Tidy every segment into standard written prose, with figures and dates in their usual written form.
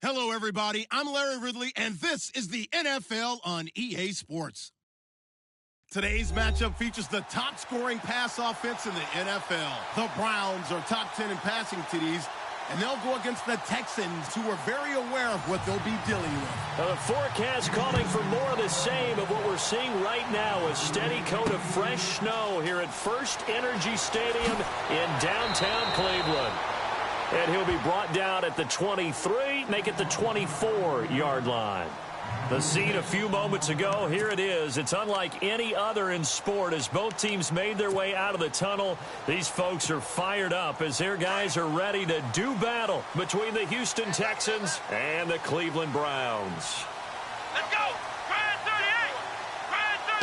Hello, everybody. I'm Larry Ridley, and this is the NFL on EA Sports. Today's matchup features the top-scoring pass offense in the NFL. The Browns are top 10 in passing TDs, and they'll go against the Texans, who are very aware of what they'll be dealing with. The forecast calling for more of the same of what we're seeing right now, a steady coat of fresh snow here at First Energy Stadium in downtown Cleveland. And he'll be brought down at the 23, make it the 24-yard line. The scene a few moments ago, here it is. It's unlike any other in sport as both teams made their way out of the tunnel. These folks are fired up as their guys are ready to do battle between the Houston Texans and the Cleveland Browns. Let's go! Grind 38! Grind 38!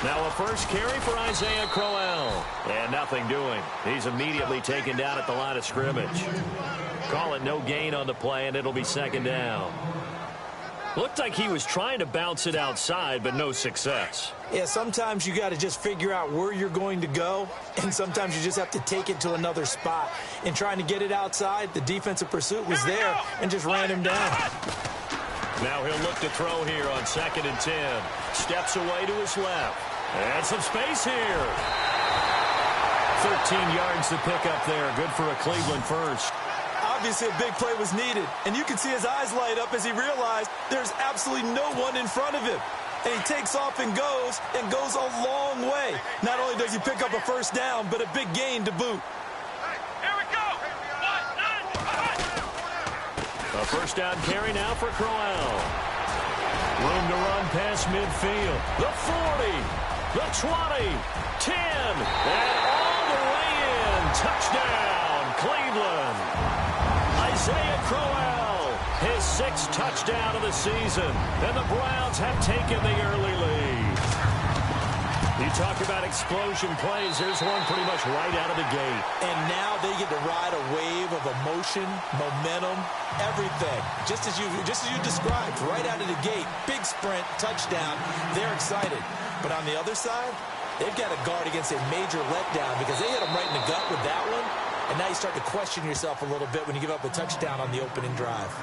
Now a first carry for Isaiah Crowell. And nothing doing. He's immediately taken down at the line of scrimmage. Call it no gain on the play, and it'll be second down. Looked like he was trying to bounce it outside, but no success. Yeah, sometimes you got to just figure out where you're going to go, and sometimes you just have to take it to another spot. In trying to get it outside, the defensive pursuit was there and just ran him down. Now he'll look to throw here on 2nd and 10. Steps away to his left. And some space here. 13 yards to pick up there. Good for a Cleveland first. Obviously, a big play was needed, and you can see his eyes light up as he realized there's absolutely no one in front of him. And he takes off and goes a long way. Not only does he pick up a first down, but a big gain to boot. Here we go! A first down carry now for Crowell. Room to run past midfield. The 40, the 20, 10, and all the way in. Touchdown, Cleveland. Isaiah Crowell, his 6th touchdown of the season, and the Browns have taken the early lead. You talk about explosion plays, there's one pretty much right out of the gate. And now they get to ride a wave of emotion, momentum, everything. Just as you described, right out of the gate, big sprint, touchdown, they're excited. But on the other side, they've got to guard against a major letdown because they hit them right in the gut with that one. And now you start to question yourself a little bit when you give up a touchdown on the opening drive.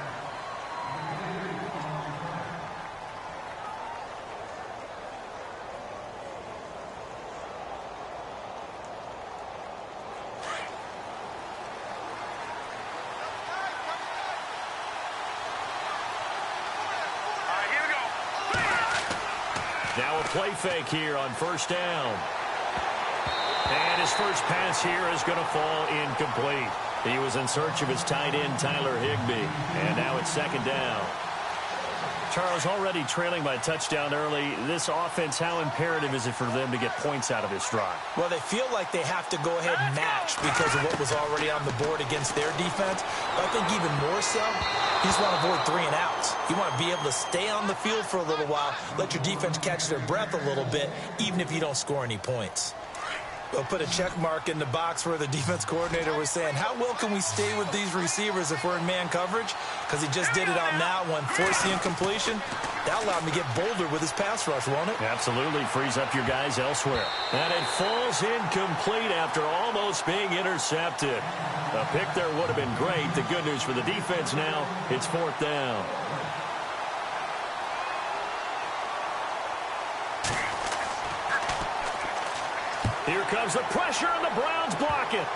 All right, here we go. Now a play fake here on first down. And his first pass here is going to fall incomplete. He was in search of his tight end, Tyler Higbee. And now it's second down. Charles, already trailing by a touchdown early. This offense, how imperative is it for them to get points out of this drive? Well, they feel like they have to go ahead and match because of what was already on the board against their defense. But I think even more so, you just want to avoid 3 and outs. You want to be able to stay on the field for a little while, let your defense catch their breath a little bit, even if you don't score any points. They'll put a check mark in the box where the defense coordinator was saying, how well can we stay with these receivers if we're in man coverage? Because he just did it on that one, forced the incompletion. That allowed him to get bolder with his pass rush, won't it? Absolutely. Frees up your guys elsewhere. And it falls incomplete after almost being intercepted. A pick there would have been great. The good news for the defense now, it's 4th down. Here comes the pressure, and the Browns block it.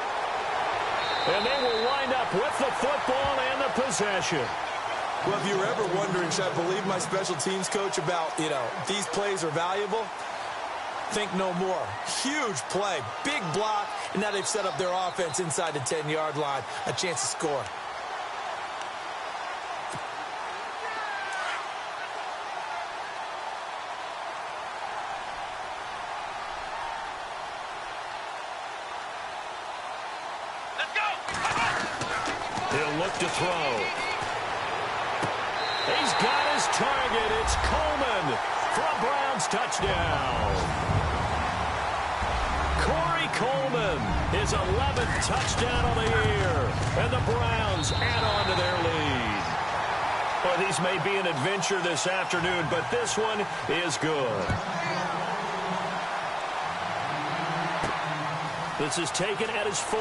And they will wind up with the football and the possession. Well, if you were ever wondering, should I believe my special teams coach about, these plays are valuable? Think no more. Huge play, big block, and now they've set up their offense inside the 10-yard line. A chance to score. He'll look to throw. He's got his target. It's Coleman for a Browns touchdown. Corey Coleman, his 11th touchdown of the year. And the Browns add on to their lead. Well, these may be an adventure this afternoon, but this one is good. This is taken at his 4.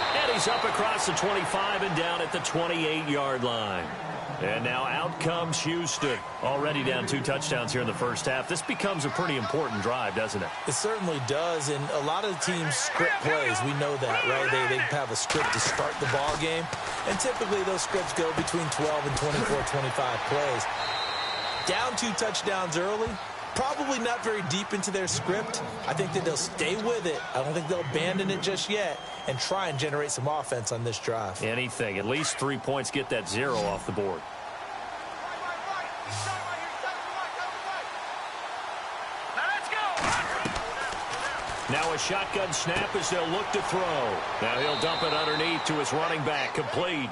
And And he's up across the 25 and down at the 28-yard line. And now out comes Houston. Already down 2 touchdowns here in the first half. This becomes a pretty important drive, doesn't it? It certainly does, and a lot of the teams script plays. We know that, right? They have a script to start the ball game, and typically those scripts go between 12 and 24, 25 plays. Down 2 touchdowns early, probably not very deep into their script. I think that they'll stay with it. I don't think they'll abandon it just yet and try and generate some offense on this drive. Anything. At least 3 points, get that 0 off the board. Now a shotgun snap as they'll look to throw. Now he'll dump it underneath to his running back, complete.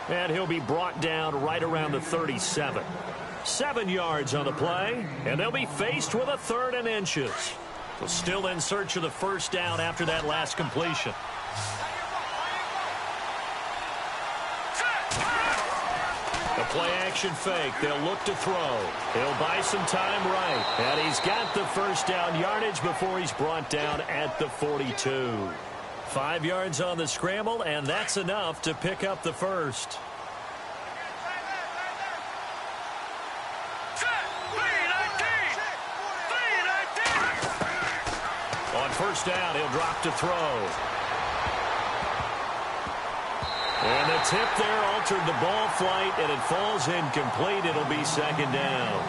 And he'll be brought down right around the 37. 7 yards on the play, and they'll be faced with a 3rd and inches. They'll still in search of the first down after that last completion. The play-action fake. They'll look to throw. He'll buy some time right. And he's got the first down yardage before he's brought down at the 42. 5 yards on the scramble, and that's enough to pick up the first. On first down, he'll drop to throw. And the tip there altered the ball flight, and it falls incomplete. It'll be 2nd down.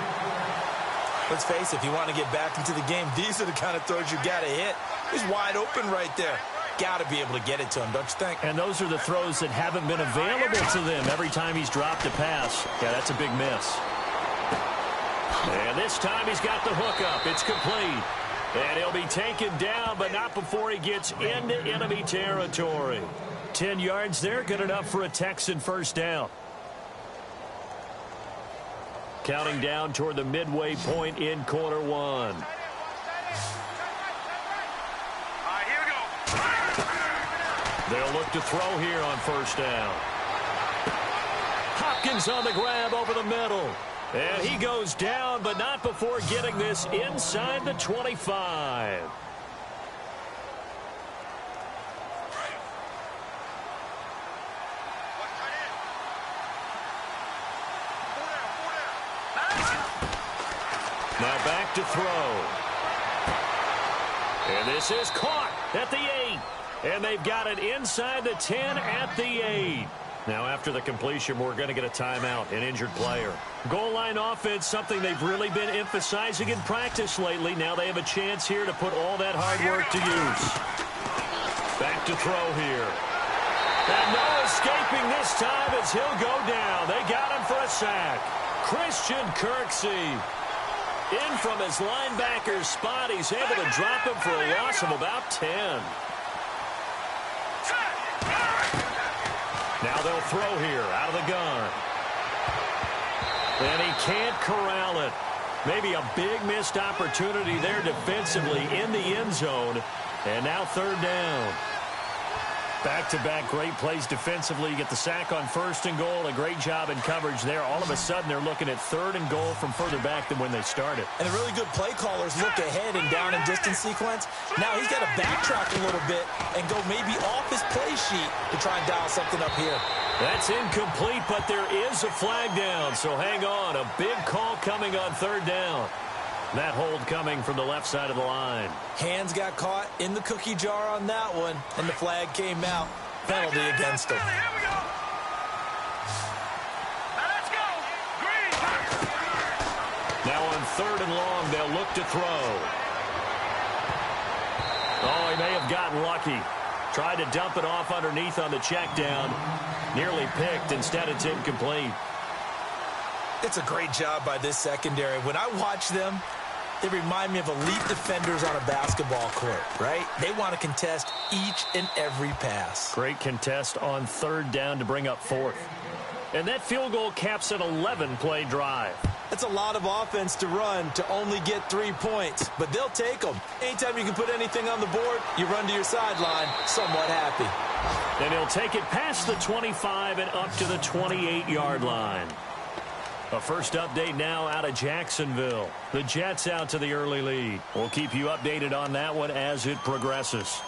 Let's face it, if you want to get back into the game, these are the kind of throws you got to hit. He's wide open right there. Got to be able to get it to him, don't you think? And those are the throws that haven't been available to them every time he's dropped a pass. Yeah, that's a big miss. And this time he's got the hook up. It's complete. And he'll be taken down, but not before he gets into enemy territory. 10 yards there, good enough for a Texan first down. Counting down toward the midway point in quarter 1. Here we go. They'll look to throw here on first down. Hopkins on the grab over the middle. And he goes down, but not before getting this inside the 25. Now back to throw. And this is caught at the 8. And they've got it inside the 10 at the 8. Now after the completion, we're going to get a timeout, an injured player. Goal line offense, something they've really been emphasizing in practice lately. Now they have a chance here to put all that hard work to use. Back to throw here. And no escaping this time as he'll go down. They got him for a sack. Christian Kirksey. In from his linebacker spot, he's able to drop him for a loss of about 10. Now they'll throw here out of the gun. And he can't corral it. Maybe a big missed opportunity there defensively in the end zone. And now 3rd down. Back-to-back great plays defensively. You get the sack on 1st and goal. A great job in coverage there. All of a sudden, they're looking at 3rd and goal from further back than when they started. And the really good play callers look ahead and down and distance sequence. Now he's got to backtrack a little bit and go maybe off his play sheet to try and dial something up here. That's incomplete, but there is a flag down. So hang on. A big call coming on 3rd down. That hold coming from the left side of the line. Hands got caught in the cookie jar on that one, and the flag came out. Penalty against him. Here we go. Now let's go. Green. Now on 3rd and long, they'll look to throw. Oh, he may have gotten lucky. Tried to dump it off underneath on the check down. Nearly picked. Instead, it's incomplete. It's a great job by this secondary. When I watch them, they remind me of elite defenders on a basketball court, right? They want to contest each and every pass. Great contest on 3rd down to bring up 4th. And that field goal caps an 11-play drive. That's a lot of offense to run to only get 3 points, but they'll take them. Anytime you can put anything on the board, you run to your sideline somewhat happy. And he'll take it past the 25 and up to the 28-yard line. A first update now out of Jacksonville. The Jets out to the early lead. We'll keep you updated on that one as it progresses.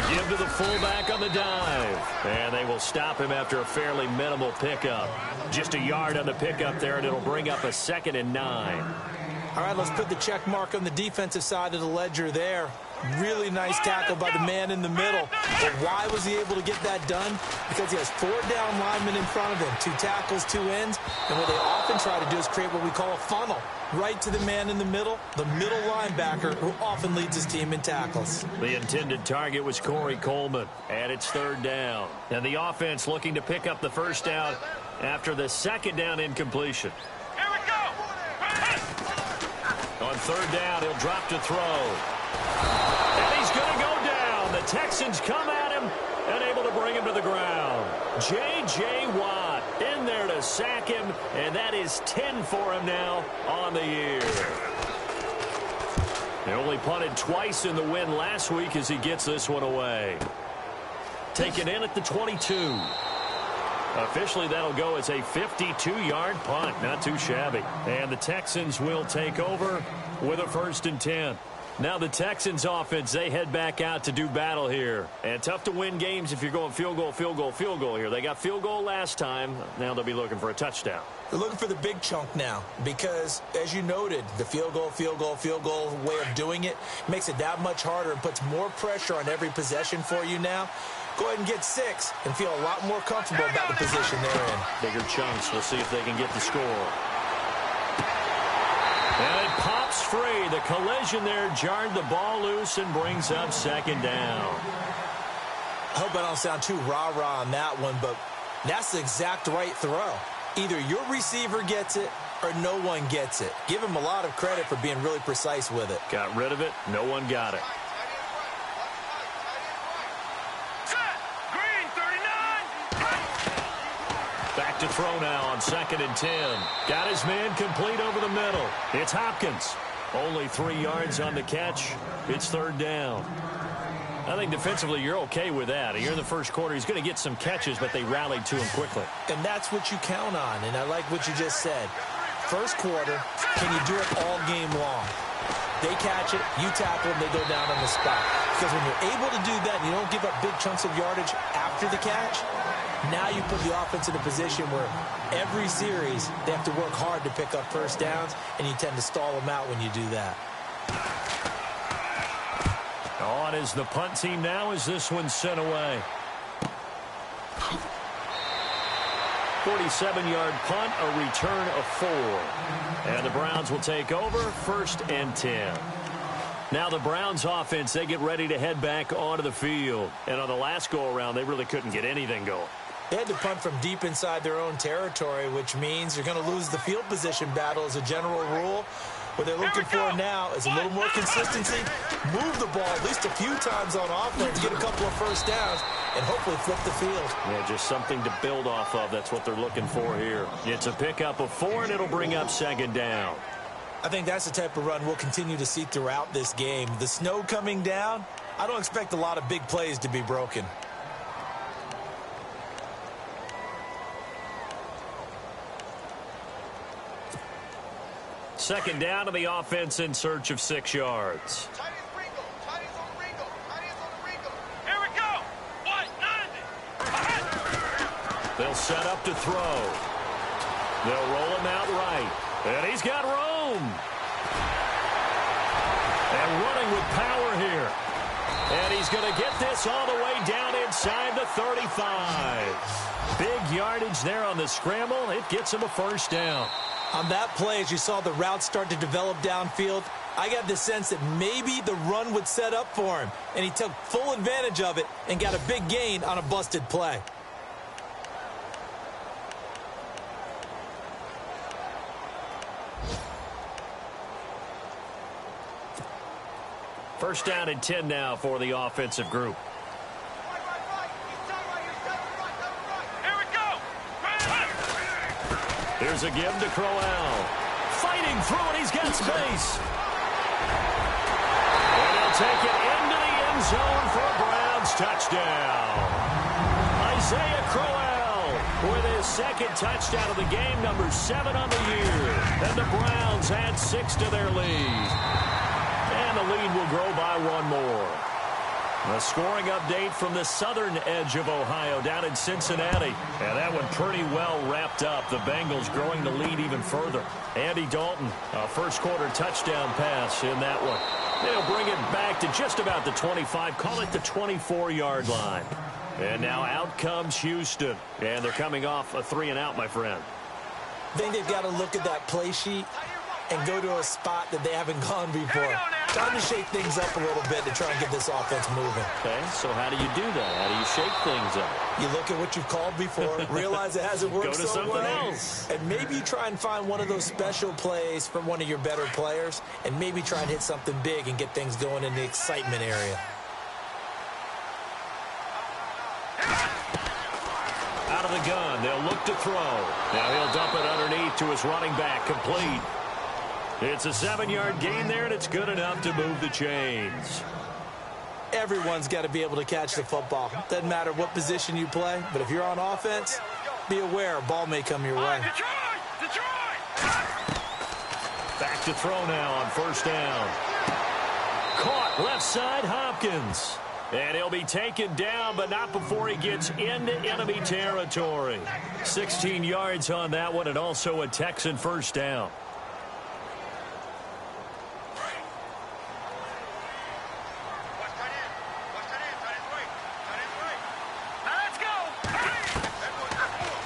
give to the fullback on the dive. And they will stop him after a fairly minimal pickup. Just a yard on the pickup there, and it'll bring up a 2nd and 9. All right, let's put the check mark on the defensive side of the ledger there. Really nice tackle by the man in the middle. But why was he able to get that done? Because he has 4 down linemen in front of him, 2 tackles, 2 ends. And what they often try to do is create what we call a funnel. Right to the man in the middle linebacker, who often leads his team in tackles. The intended target was Corey Coleman, and it's 3rd down. And the offense looking to pick up the 1st down after the 2nd down incompletion. Here we go. On 3rd down, he'll drop to throw. And he's going to go down. The Texans come at him and able to bring him to the ground. J.J. Watt in there to sack him, and that is 10 for him now on the year. They only punted twice in the win last week as he gets this one away. Taken in at the 22. Officially, that'll go as a 52-yard punt. Not too shabby. And the Texans will take over with a 1st and 10. Now the Texans offense, they head back out to do battle here. And tough to win games if you're going field goal, field goal, field goal here. They got field goal last time. Now they'll be looking for a touchdown. They're looking for the big chunk now because, as you noted, the field goal way of doing it makes it that much harder and puts more pressure on every possession for you now. Go ahead and get 6 and feel a lot more comfortable about the position they're in. Bigger chunks. We'll see if they can get the score. And it pops free. The collision there jarred the ball loose and brings up 2nd down. I hope I don't sound too rah-rah on that one, but that's the exact right throw. Either your receiver gets it or no one gets it. Give him a lot of credit for being really precise with it. Got rid of it. No one got it. Back to throw now on 2nd and 10. Got his man complete over the middle. It's Hopkins. Only 3 yards on the catch. It's 3rd down. I think defensively you're okay with that. Here in the 1st quarter, he's going to get some catches, but they rallied to him quickly. And that's what you count on, and I like what you just said. 1st quarter, can you do it all game long? They catch it, you tackle them, they go down on the spot. Because when you're able to do that and you don't give up big chunks of yardage after the catch, now you put the offense in a position where every series they have to work hard to pick up 1st downs, and you tend to stall them out when you do that. On is the punt team now as this one's sent away. 47-yard punt, a return of 4. And the Browns will take over 1st and 10. Now the Browns offense, they get ready to head back onto the field. And on the last go-around, they really couldn't get anything going. They had to punt from deep inside their own territory, which means you're going to lose the field position battle as a general rule. What they're looking for now is a little more consistency, move the ball at least a few times on offense, get a couple of 1st downs, and hopefully flip the field. Yeah, just something to build off of. That's what they're looking for here. It's a pickup of 4, and it'll bring up 2nd down. I think that's the type of run we'll continue to see throughout this game. The snow coming down, I don't expect a lot of big plays to be broken. Second down to the offense in search of 6 yards. Here we go. 190. They'll set up to throw. They'll roll him out right. And he's got room. And running with power here. And he's going to get this all the way down inside the 35. Big yardage there on the scramble. It gets him a 1st down. On that play, as you saw the route start to develop downfield, I got the sense that maybe the run would set up for him. And he took full advantage of it and got a big gain on a busted play. First down and 10 now for the offensive group. Here we go. Here's a give to Crowell. Fighting through it. He's got space. And he'll take it into the end zone for a Browns touchdown. Isaiah Crowell with his 2nd touchdown of the game, number 7 on the year. And the Browns add 6 to their lead. And the lead will grow by 1 more. A scoring update from the southern edge of Ohio down in Cincinnati. And that one pretty well wrapped up. The Bengals growing the lead even further. Andy Dalton, a first-quarter touchdown pass in that one. They'll bring it back to just about the 25, call it the 24-yard line. And now out comes Houston. And they're coming off a 3-and-out, my friend. I think they've got to look at that play sheet and go to a spot that they haven't gone before. Time to shake things up a little bit to try and get this offense moving. Okay, so how do you do that? How do you shake things up? You look at what you've called before, realize it hasn't worked so well. Go to something else. And maybe you try and find one of those special plays from one of your better players, and maybe try and hit something big and get things going in the excitement area. Out of the gun, they'll look to throw. Now he'll dump it underneath to his running back, complete. It's a 7-yard gain there, and it's good enough to move the chains. Everyone's got to be able to catch the football. Doesn't matter what position you play, but if you're on offense, be aware a ball may come your way. Back to throw now on first down. Caught left side, Hopkins. And he'll be taken down, but not before he gets into enemy territory. 16 yards on that one, and also a Texan first down.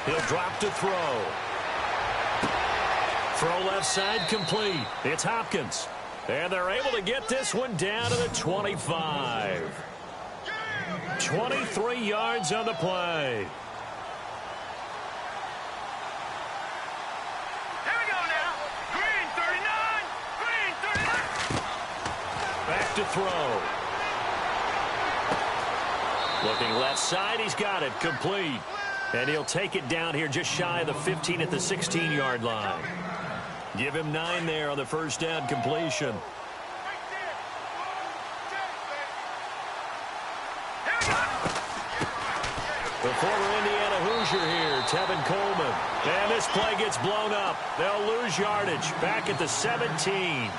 He'll drop to throw. Throw left side complete. It's Hopkins. And they're able to get this one down to the 25. 23 yards on the play. Here we go now. Green 39. Green 39. Back to throw. Looking left side. He's got it. Complete. And he'll take it down here just shy of the 15 at the 16-yard line. Give him 9 there on the first down completion. The former Indiana Hoosier here, Tevin Coleman. And this play gets blown up. They'll lose yardage back at the 17.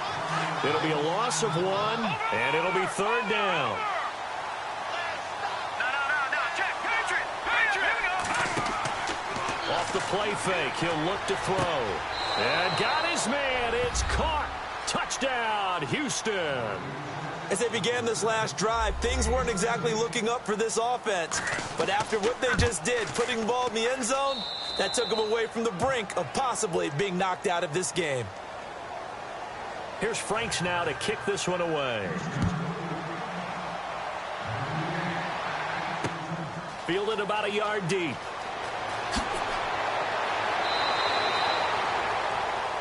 It'll be a loss of 1, and it'll be third down. Off the play fake, he'll look to throw. And got his man. It's caught. Touchdown, Houston. As they began this last drive, things weren't exactly looking up for this offense. But after what they just did, putting the ball in the end zone, that took them away from the brink of possibly being knocked out of this game. Here's Franks now to kick this one away. Fielded about a yard deep.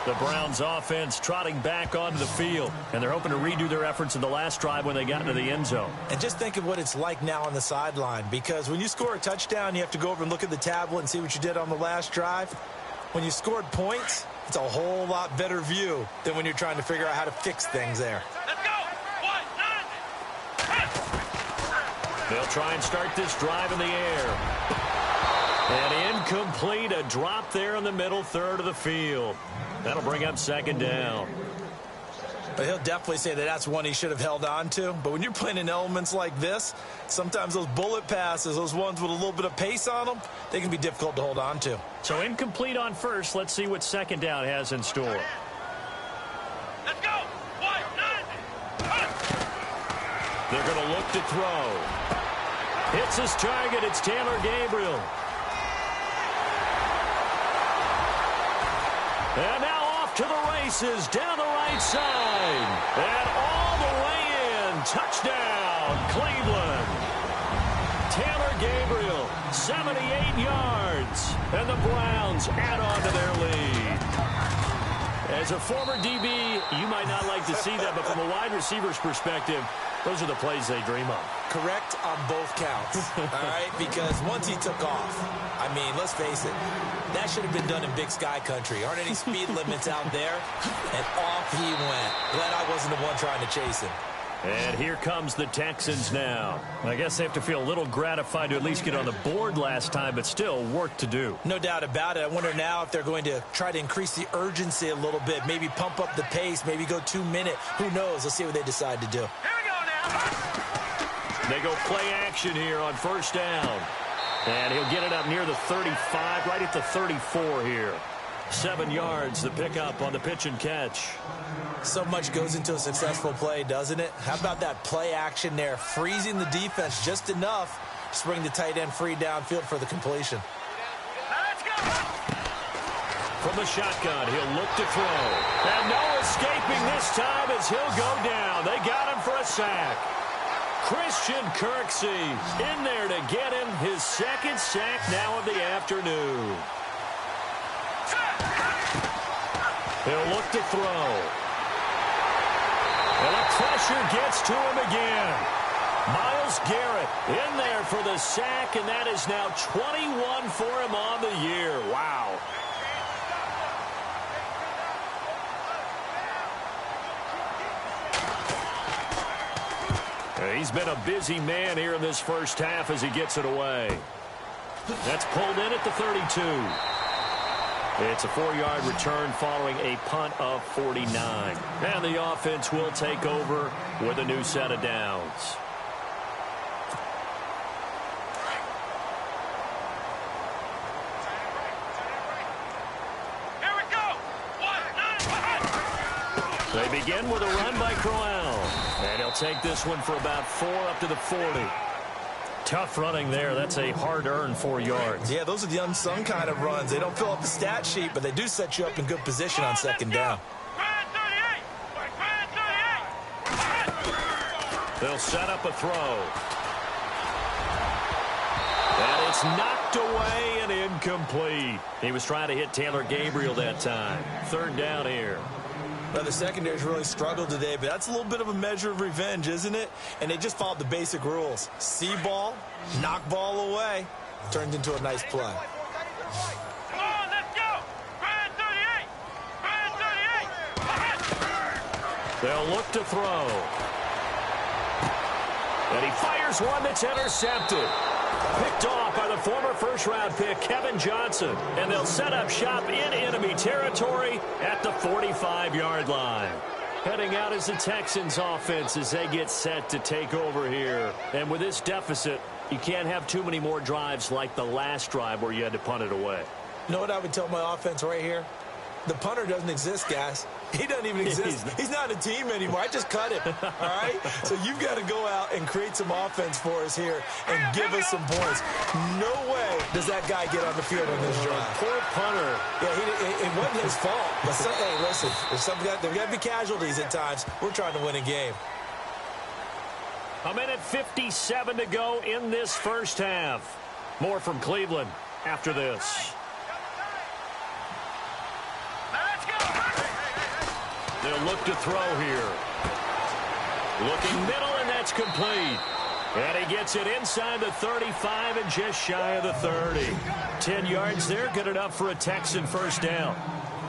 The Browns offense trotting back onto the field, and they're hoping to redo their efforts in the last drive when they got into the end zone. And just think of what it's like now on the sideline, because when you score a touchdown, you have to go over and look at the tablet and see what you did on the last drive. When you scored points, it's a whole lot better view than when you're trying to figure out how to fix things there. Let's go. 1-9. They'll try and start this drive in the air. And incomplete, a drop there in the middle third of the field. That'll bring up second down. But he'll definitely say that that's one he should have held on to. But when you're playing in elements like this, sometimes those bullet passes, those ones with a little bit of pace on them, they can be difficult to hold on to. So incomplete on first. Let's see what second down has in store. Let's go. 1-9. They're going to look to throw. Hits his target. It's Taylor Gabriel. And now off to the races down the right side. And all the way in. Touchdown, Cleveland. Taylor Gabriel, 78 yards. And the Browns add on to their lead. As a former DB, you might not like to see that, but from a wide receiver's perspective, those are the plays they dream of. Correct on both counts, all right? Because once he took off, I mean, let's face it, that should have been done in Big Sky country. Aren't any speed limits out there? And off he went. Glad I wasn't the one trying to chase him. And here comes the Texans now. I guess they have to feel a little gratified to at least get on the board last time, but still work to do. No doubt about it. I wonder now if they're going to try to increase the urgency a little bit, maybe pump up the pace, maybe go 2 minute. Who knows? Let's see what they decide to do. Here we go now. They go play action here on first down. And he'll get it up near the 35, right at the 34 here. 7 yards the pickup on the pitch and catch. So much goes into a successful play, doesn't it? How about that play action there, freezing the defense just enough to bring the tight end free downfield for the completion. Let's go. From the shotgun, he'll look to throw. And no escaping this time as he'll go down. They got him for a sack. Christian Kirksey in there to get him his second sack now of the afternoon. He'll look to throw. And the pressure gets to him again. Myles Garrett in there for the sack, and that is now 21 for him on the year. Wow. He's been a busy man here in this first half as he gets it away. That's pulled in at the 32. It's a 4-yard return following a punt of 49. And the offense will take over with a new set of downs. Here we go. They begin with a run by Crowell. And he'll take this one for about 4 up to the 40. Tough running there. That's a hard-earned 4 yards. Yeah, those are the unsung kind of runs. They don't fill up the stat sheet, but they do set you up in good position on second down. They'll set up a throw. And it's knocked away and incomplete. He was trying to hit Taylor Gabriel that time. 3rd down here. Now, the secondary's really struggled today, but that's a little bit of a measure of revenge, isn't it? And they just followed the basic rules. See ball, knock ball away. Turned into a nice play. Come on, let's go. Brand 38. They'll look to throw. And he fires one that's intercepted. Picked off by the former first-round pick, Kevin Johnson. And they'll set up shop in enemy territory at the 45-yard line. Heading out is the Texans offense as they get set to take over here. And with this deficit, you can't have too many more drives like the last drive where you had to punt it away. You know what I would tell my offense right here? The punter doesn't exist, guys. He doesn't even exist. He's not a team anymore. I just cut him, all right? So you've got to go out and create some offense for us here and give us some points. No way does that guy get on the field on this drive. Poor punter. Yeah, it wasn't his fault. But hey, listen, there got to be casualties at times. We're trying to win a game. A minute 57 to go in this first half. More from Cleveland after this. They'll look to throw here. Looking middle, and that's complete. And he gets it inside the 35 and just shy of the 30. 10 yards there, good enough for a Texan first down.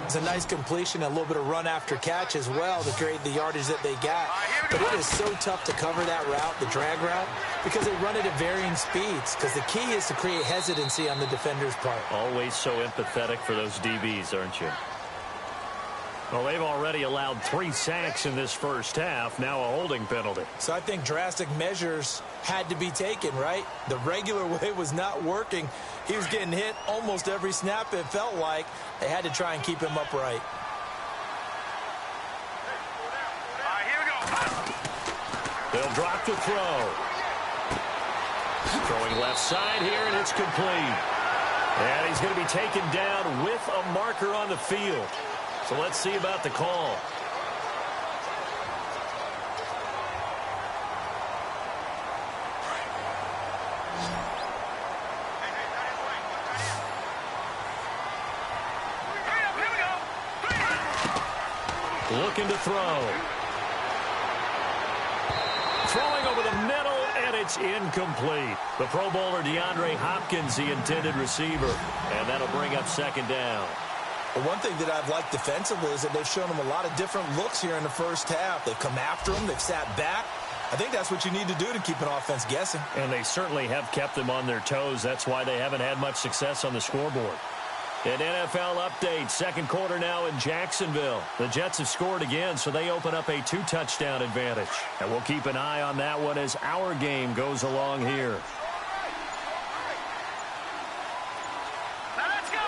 It's a nice completion, a little bit of run after catch as well to create the yardage that they got. But it is so tough to cover that route, the drag route, because they run it at varying speeds. Because the key is to create hesitancy on the defender's part. Always so empathetic for those DBs, aren't you? Well, they've already allowed 3 sacks in this first half, now a holding penalty. So I think drastic measures had to be taken, right? The regular way was not working. He was getting hit almost every snap, it felt like. They had to try and keep him upright. Here we go. They'll drop the throw. Throwing left side here, and it's complete. And he's going to be taken down with a marker on the field. So let's see about the call. Looking to throw. Throwing over the middle, and it's incomplete. The Pro Bowler DeAndre Hopkins, the intended receiver. And that'll bring up second down. Well, one thing that I've liked defensively is that they've shown them a lot of different looks here in the first half. They've come after them. They've sat back. I think that's what you need to do to keep an offense guessing. And they certainly have kept them on their toes. That's why they haven't had much success on the scoreboard. An NFL update, second quarter now in Jacksonville. The Jets have scored again, so they open up a 2-touchdown advantage. And we'll keep an eye on that one as our game goes along here. Let's go!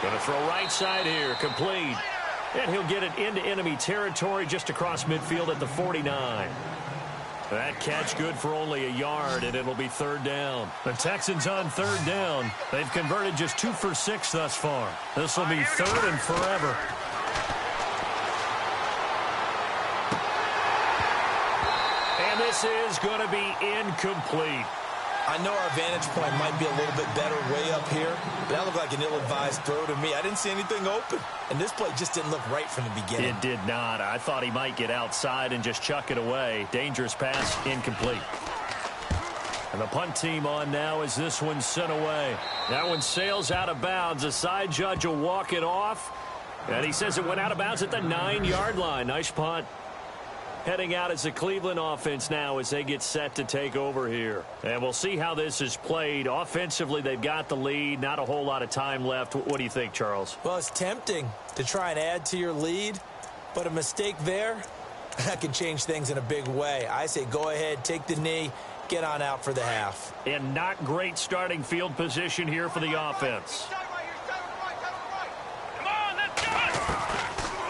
Going to throw right side here, complete. And he'll get it into enemy territory just across midfield at the 49. That catch good for only a yard, and it'll be third down. The Texans on third down. They've converted just 2 for 6 thus far. This will be third and forever. And this is going to be incomplete. I know our vantage point might be a little bit better way up here, but that looked like an ill-advised throw to me. I didn't see anything open, and this play just didn't look right from the beginning. It did not. I thought he might get outside and just chuck it away. Dangerous pass, incomplete. And the punt team on now as this one sent away. That one sails out of bounds. The side judge will walk it off, and he says it went out of bounds at the 9-yard line. Nice punt. Heading out as the Cleveland offense now as they get set to take over here. And we'll see how this is played. Offensively, they've got the lead. Not a whole lot of time left. What do you think, Charles? Well, it's tempting to try and add to your lead, but a mistake there, that can change things in a big way. I say go ahead, take the knee, get on out for the half. And not great starting field position here for the offense.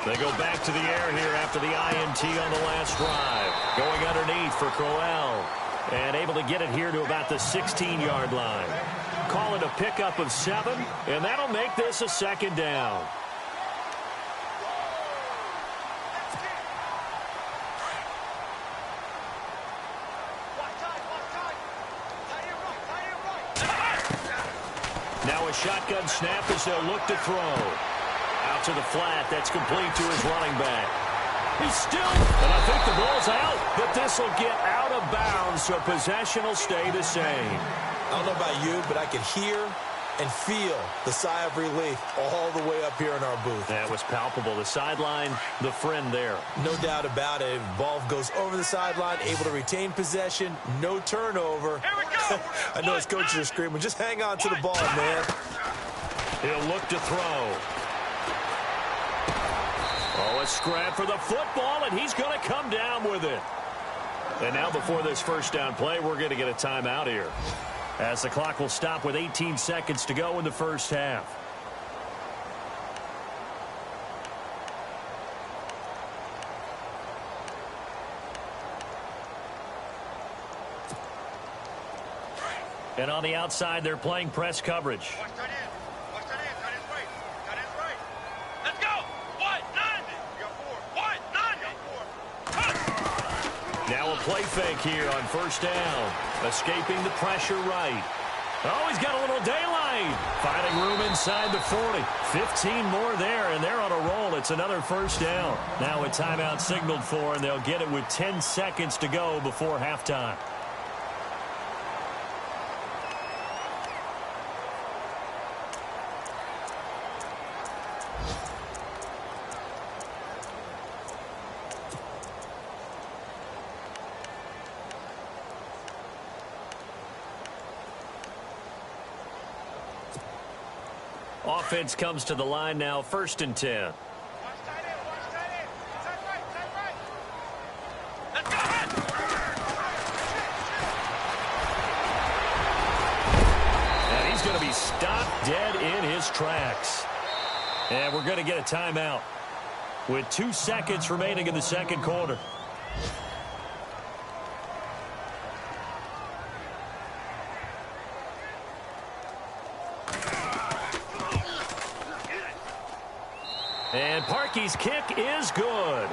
They go back to the air here after the INT on the last drive. Going underneath for Crowell. And able to get it here to about the 16-yard line. Call it a pickup of 7, and that'll make this a second down. Now a shotgun snap as they'll look to throw. Out to the flat. That's complete to his running back. He's still, and I think the ball's out, but this will get out of bounds, so possession will stay the same. I don't know about you, but I can hear and feel the sigh of relief all the way up here in our booth. That was palpable. The sideline, the friend there. No doubt about it. Ball goes over the sideline, able to retain possession, no turnover. Here we go. I know his coaches are screaming, just hang on to the ball, man. He'll look to throw. Oh, a scrap for the football, and he's going to come down with it. And now before this first down play, we're going to get a timeout here, as the clock will stop with 18 seconds to go in the first half. And on the outside, they're playing press coverage. Watch that in. Watch that in. That is right. That is right. Let's go. 1-9. You got 4. 1-9. You got 4. Now a play fake here on first down. Escaping the pressure right. Oh, he's got a little daylight. Finding room inside the 40. 15 more there, and they're on a roll. It's another first down. Now a timeout signaled for, and they'll get it with 10 seconds to go before halftime. Offense comes to the line now, 1st and 10. Watch that in. Watch that in. That's right. That's right. Let's go. And he's going to be stopped dead in his tracks. And we're going to get a timeout with 2 seconds remaining in the second quarter. And Parkey's kick is good.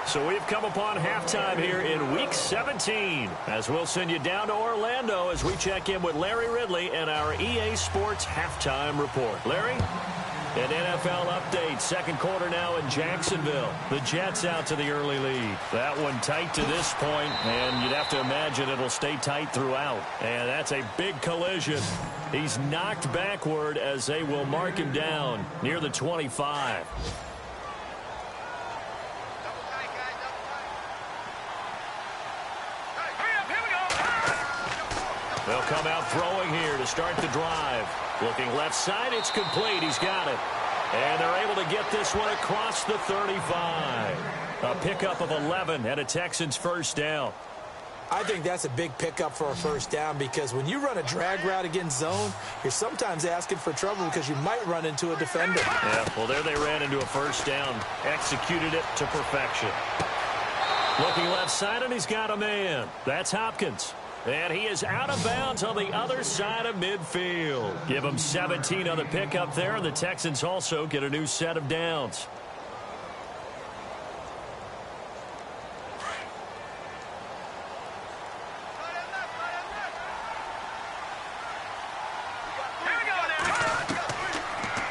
So we've come upon halftime here in Week 17, as we'll send you down to Orlando as we check in with Larry Ridley and our EA Sports Halftime Report. Larry? An NFL update. Second quarter now in Jacksonville. The Jets out to the early lead. That one tight to this point, and you'd have to imagine it'll stay tight throughout. And that's a big collision. He's knocked backward as they will mark him down near the 25. They'll come out throwing here to start the drive. Looking left side, it's complete. He's got it. And they're able to get this one across the 35. A pickup of 11 and a Texans first down. I think that's a big pickup for a first down because when you run a drag route against zone, you're sometimes asking for trouble because you might run into a defender. Yeah, well, there they ran into a first down. Executed it to perfection. Looking left side, and he's got a man. That's Hopkins. And he is out of bounds on the other side of midfield. Give him 17 on the pickup there, and the Texans also get a new set of downs.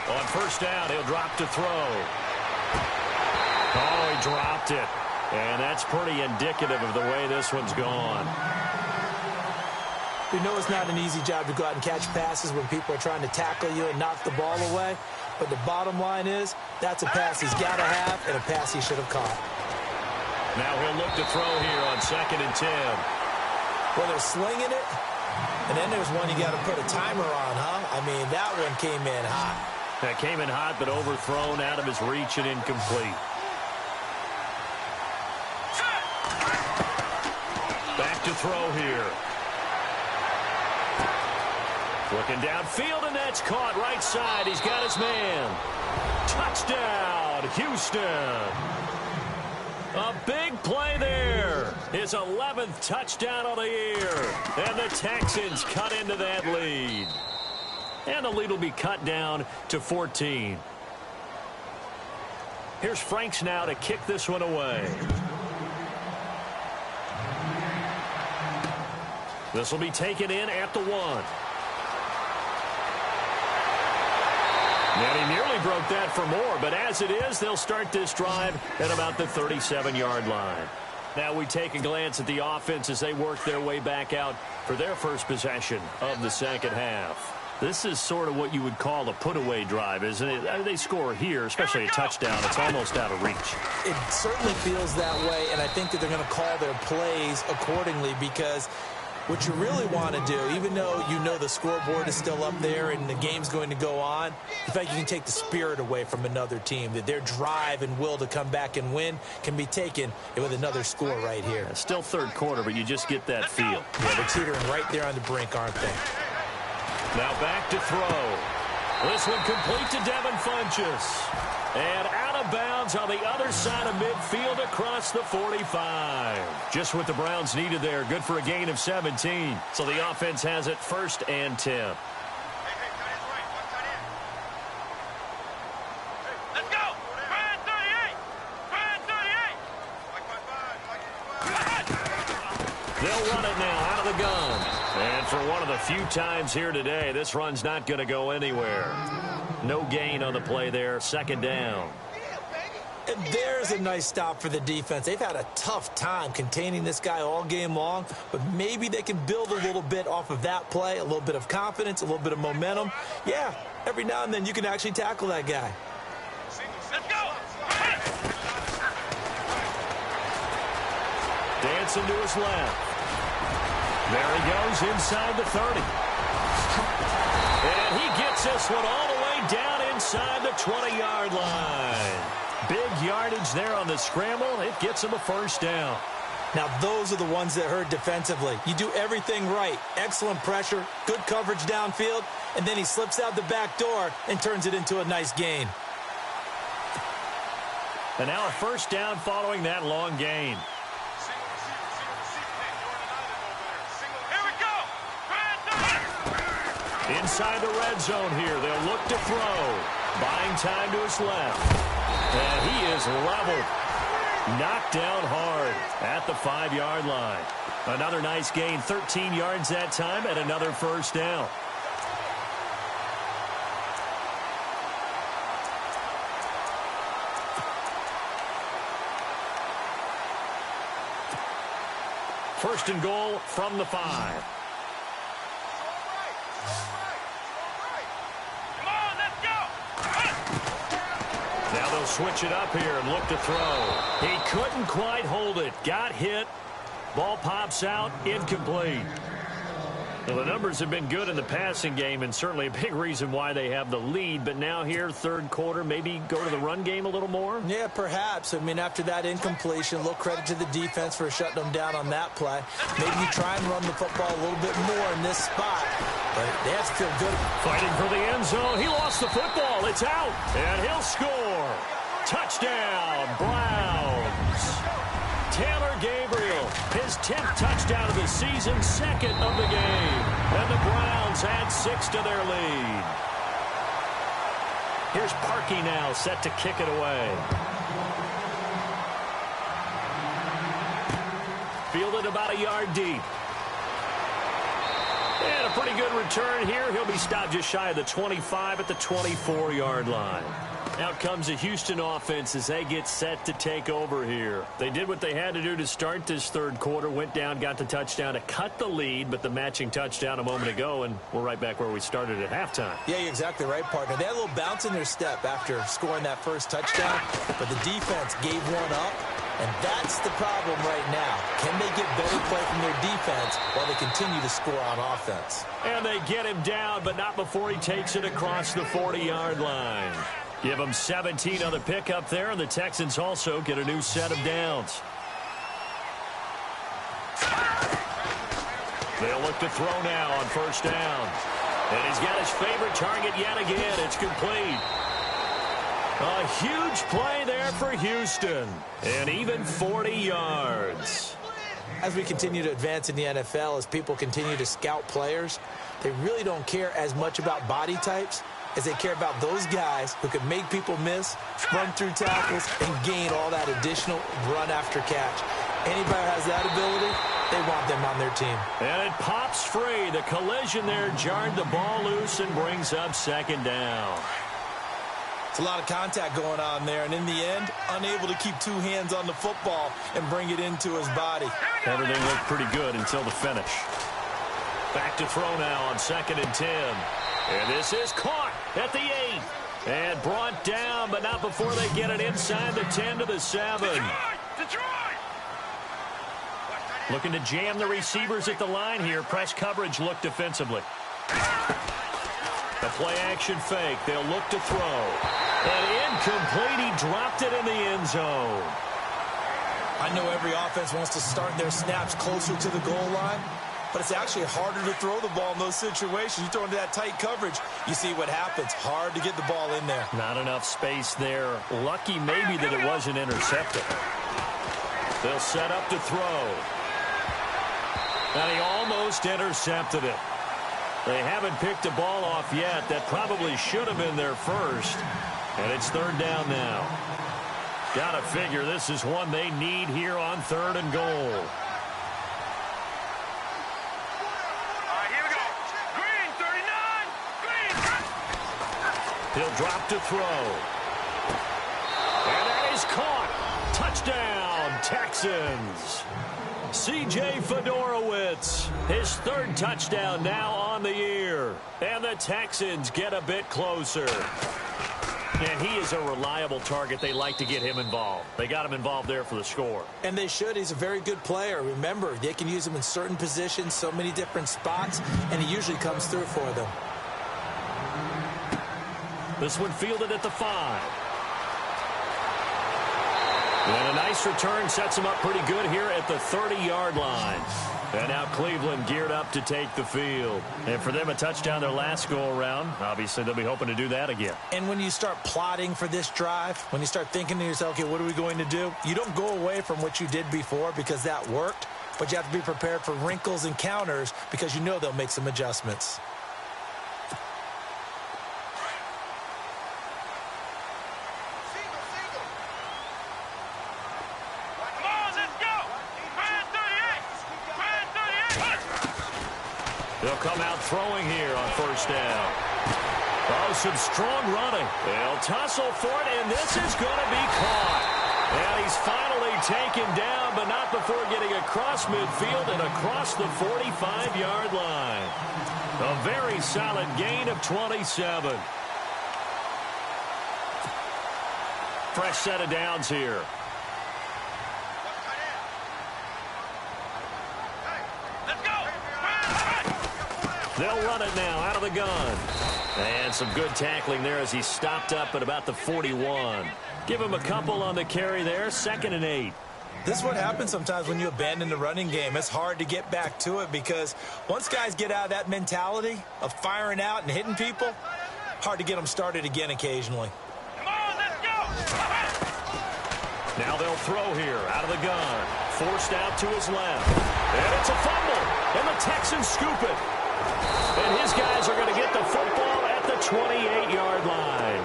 On first down, he'll drop to throw. Oh, he dropped it. And that's pretty indicative of the way this one's gone. We know it's not an easy job to go out and catch passes when people are trying to tackle you and knock the ball away. But the bottom line is, that's a pass he's got to have and a pass he should have caught. Now he'll look to throw here on 2nd and 10. Well, they're slinging it. And then there's one you got to put a timer on, huh? I mean, that one came in hot. That came in hot, but overthrown, out of his reach and incomplete. Back to throw here. Looking downfield, and that's caught right side. He's got his man. Touchdown, Houston. A big play there. His 11th touchdown of the year. And the Texans cut into that lead. And the lead will be cut down to 14. Here's Franks now to kick this one away. This will be taken in at the 1. And he nearly broke that for more, but as it is, they'll start this drive at about the 37-yard line. Now we take a glance at the offense as they work their way back out for their first possession of the second half. This is sort of what you would call a put-away drive, isn't it? They score here, especially a touchdown. It's almost out of reach. It certainly feels that way, and I think that they're going to call their plays accordingly because what you really want to do, even though you know the scoreboard is still up there and the game's going to go on, in fact, you can take the spirit away from another team, that their drive and will to come back and win can be taken with another score right here. Yeah, still third quarter, but you just get that feel. Yeah, they're teetering right there on the brink, aren't they? Now back to throw. This one complete to Devin Funchess. And out of bounds on the other side of midfield across the 45. Just what the Browns needed there. Good for a gain of 17. So the offense has it 1st and 10. Let's go! Brand 38! Brand 38! They'll run it now out of the gun. And for one of the few times here today, this run's not going to go anywhere. No gain on the play there. 2nd down. And there's a nice stop for the defense. They've had a tough time containing this guy all game long, but maybe they can build a little bit off of that play, a little bit of confidence, a little bit of momentum. Yeah, every now and then you can actually tackle that guy. Let's go! Dancing to his left. There he goes inside the 30. And he gets this one all the way down inside the 20-yard line. Big yardage there on the scramble. It gets him a first down. Now, those are the ones that hurt defensively. You do everything right. Excellent pressure, good coverage downfield, and then he slips out the back door and turns it into a nice gain. And now a first down following that long gain. Inside the red zone here. They'll look to throw. Buying time to his left. And he is leveled. Knocked down hard at the 5-yard line. Another nice gain. 13 yards that time and another first down. First and goal from the 5. Now they'll switch it up here and look to throw. He couldn't quite hold it. Got hit. Ball pops out. Incomplete. Well, the numbers have been good in the passing game, and certainly a big reason why they have the lead. But now here, third quarter, maybe go to the run game a little more? Yeah, perhaps. I mean, after that incompletion, a little credit to the defense for shutting them down on that play. Maybe you try and run the football a little bit more in this spot. But they have to feel good. Fighting for the end zone. He lost the football. It's out. And he'll score. Touchdown, Browns. Taylor Gabriel, his 10th touchdown of the season, second of the game. And the Browns add 6 to their lead. Here's Parkey now, set to kick it away. Fielded about a yard deep. And a pretty good return here. He'll be stopped just shy of the 25 at the 24-yard line. Out comes the Houston offense as they get set to take over here. They did what they had to do to start this third quarter, went down, got the touchdown to cut the lead, but the matching touchdown a moment ago, and we're right back where we started at halftime. Yeah, you're exactly right, partner. They had a little bounce in their step after scoring that first touchdown, but the defense gave one up, and that's the problem right now. Can they get better play from their defense while they continue to score on offense? And they get him down, but not before he takes it across the 40-yard line. Give them 17 on the pickup there, and the Texans also get a new set of downs. They'll look to throw now on first down. And he's got his favorite target yet again. It's complete. A huge play there for Houston. And even 40 yards. As we continue to advance in the NFL, as people continue to scout players, they really don't care as much about body types as they care about those guys who can make people miss, run through tackles, and gain all that additional run after catch. Anybody who has that ability, they want them on their team. And it pops free. The collision there jarred the ball loose and brings up second down. It's a lot of contact going on there, and in the end, unable to keep two hands on the football and bring it into his body. Everything looked pretty good until the finish. Back to throw now on 2nd and 10. And this is caught at the 8. And brought down, but not before they get it inside the 10 to the 7. Detroit! Looking to jam the receivers at the line here. Press coverage look defensively. The play action fake. They'll look to throw. And incomplete. He dropped it in the end zone. I know every offense wants to start their snaps closer to the goal line, but it's actually harder to throw the ball in those situations. You throw into that tight coverage, you see what happens. Hard to get the ball in there. Not enough space there. Lucky maybe that it wasn't intercepted. They'll set up to throw. And he almost intercepted it. They haven't picked a ball off yet. That probably should have been their first. And it's third down now. Gotta figure this is one they need here on 3rd and goal. He'll drop to throw. And that is caught. Touchdown, Texans. C.J. Fedorowicz, his 3rd touchdown now on the year. And the Texans get a bit closer. And he is a reliable target. They like to get him involved. They got him involved there for the score. And they should. He's a very good player. Remember, they can use him in certain positions, so many different spots, and he usually comes through for them. This one fielded at the 5. And a nice return sets him up pretty good here at the 30-yard line. And now Cleveland geared up to take the field. And for them, a touchdown their last go-around. Obviously, they'll be hoping to do that again. And when you start plotting for this drive, when you start thinking to yourself, okay, what are we going to do? You don't go away from what you did before because that worked, but you have to be prepared for wrinkles and counters because you know they'll make some adjustments. They'll come out throwing here on first down. Oh, some strong running. They'll tussle for it, and this is going to be caught. And he's finally taken down, but not before getting across midfield and across the 45-yard line. A very solid gain of 27. Fresh set of downs here. They'll run it now out of the gun. And some good tackling there as he stopped up at about the 41. Give him a couple on the carry there. 2nd and 8. This is what happens sometimes when you abandon the running game. It's hard to get back to it because once guys get out of that mentality of firing out and hitting people, hard to get them started again occasionally. Come on, let's go! Now they'll throw here out of the gun. Forced out to his left. And it's a fumble. And the Texans scoop it. And his guys are going to get the football at the 28-yard line.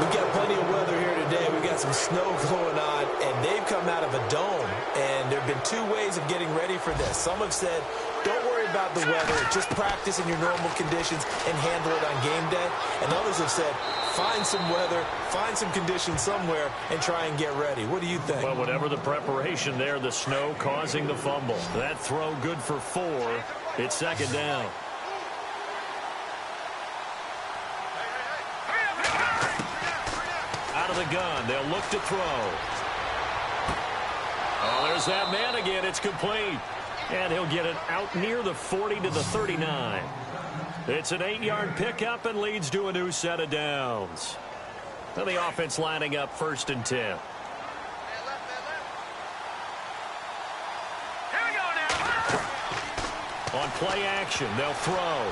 We've got plenty of weather here today. We've got some snow going on, and they've come out of a dome. And there have been 2 ways of getting ready for this. Some have said, don't worry about the weather. Just practice in your normal conditions and handle it on game day. And others have said, find some weather, find some conditions somewhere, and try and get ready. What do you think? Well, whatever the preparation there, the snow causing the fumble. That throw good for 4. It's 2nd down. Out of the gun, they'll look to throw. Oh, there's that man again. It's complete. And he'll get it out near the 40 to the 39. It's an 8-yard pickup and leads to a new set of downs. Now the offense lining up 1st and 10. Here we go now. On play action, they'll throw.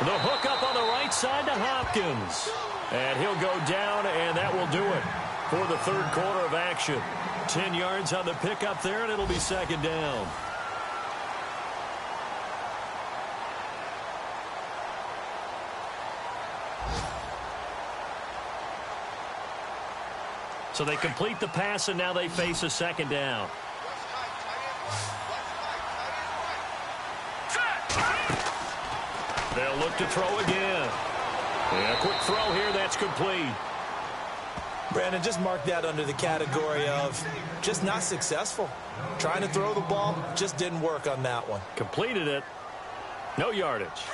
The hook up on the right side to Hopkins. And he'll go down, and that will do it for the 3rd quarter of action. 10 yards on the pickup there, and it'll be 2nd down. So they complete the pass, and now they face a 2nd down. They'll look to throw again. And a quick throw here, that's complete. Brandon, just mark that under the category of just not successful. Trying to throw the ball, just didn't work on that one. Completed it. No yardage.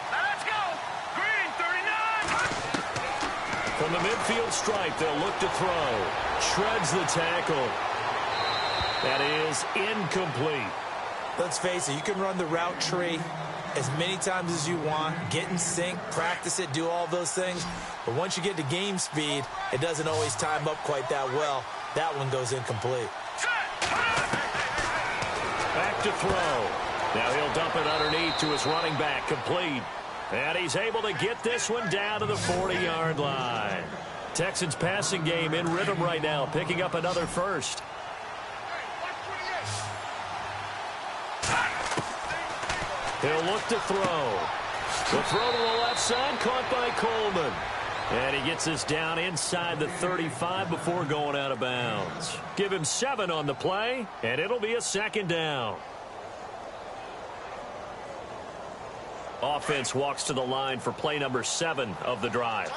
Let's go! Green, 39! From the midfield stripe, they'll look to throw. Shreds the tackle. That is incomplete. Let's face it, you can run the route tree as many times as you want, get in sync, practice it, do all those things. But once you get to game speed, it doesn't always time up quite that well. That one goes incomplete. Back to throw. Now he'll dump it underneath to his running back, complete. And he's able to get this one down to the 40-yard line. Texans passing game in rhythm right now, picking up another first. He'll look to throw. The throw to the left side, caught by Coleman. And he gets this down inside the 35 before going out of bounds. Give him 7 on the play, and it'll be a 2nd down. Offense walks to the line for play number 7 of the drive.